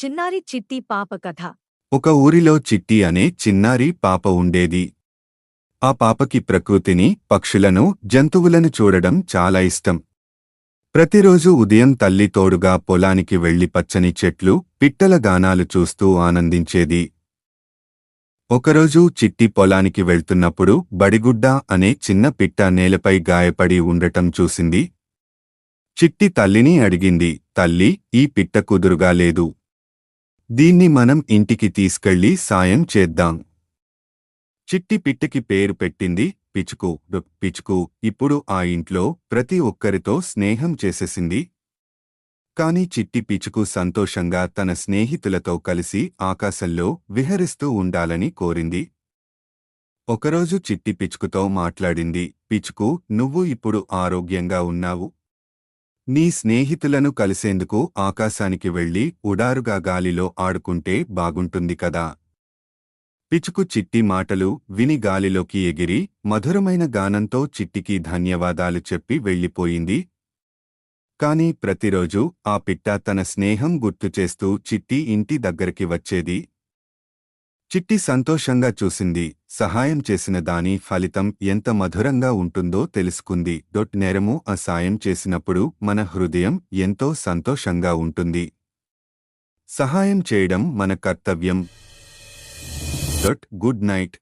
చిన్నారి చిట్టి పాప కథ. ఒక ఊరిలో చిట్టి అనే చిన్నారి పాప ఉండేది. ఆ పాపకి ప్రకృతిని, పక్షులను, జంతువులను చూడడం చాలా ఇష్టం. ప్రతిరోజు ఉదయం తల్లి తోడుగా పొలానికి వెళ్లి పచ్చని చెట్లు, పిట్టల గానాలు చూస్తూ ఆనందించేది. ఒకరోజు చిట్టి పొలానికి వెళ్తున్నప్పుడు బడిగుడ్డ అనే చిన్న పిట్ట నేలపై గాయపడి ఉండటం చూసింది. చిట్టి తల్లిని అడిగింది, "తల్లి, ఈ పిట్ట కుదురుగా లేదు. దీన్ని మనం ఇంటికి తీసుకెళ్లి సాయం చేద్దాం." చిట్టి పిట్టకి పేరు పెట్టింది పిచుకు. పిచుకు ఇప్పుడు ఆ ఇంట్లో ప్రతి ఒక్కరితో స్నేహం చేసేసింది. కాని చిట్టి పిచుకు సంతోషంగా తన స్నేహితులతో కలిసి ఆకాశంలో విహరిస్తూ ఉండాలని కోరింది. ఒకరోజు చిట్టి పిచుకుతో మాట్లాడింది, "పిచుకు, నువ్వు ఇప్పుడు ఆరోగ్యంగా ఉన్నావు. నీ స్నేహితులను కలిసేందుకు ఆకాశానికి వెళ్లి ఉడారుగా గాలిలో ఆడుకుంటే బాగుంటుంది కదా." పిచుకు చిట్టి మాటలు విని గాలిలోకి ఎగిరి మధురమైన గానంతో చిట్టికి ధన్యవాదాలు చెప్పి వెళ్ళిపోయింది. కాని ప్రతిరోజూ ఆ పిట్ట తన స్నేహం గుర్తుచేస్తూ చిట్టి ఇంటి దగ్గరికి వచ్చేది. చిట్టి సంతోషంగా చూసింది. సహాయం చేసిన దాని ఫలితం ఎంత మధురంగా ఉంటుందో తెలుసుకుంది. నేరము ఆ సాయం చేసినప్పుడు మన హృదయం ఎంతో సంతోషంగా ఉంటుంది. సహాయం చేయడం మన కర్తవ్యం. Good night.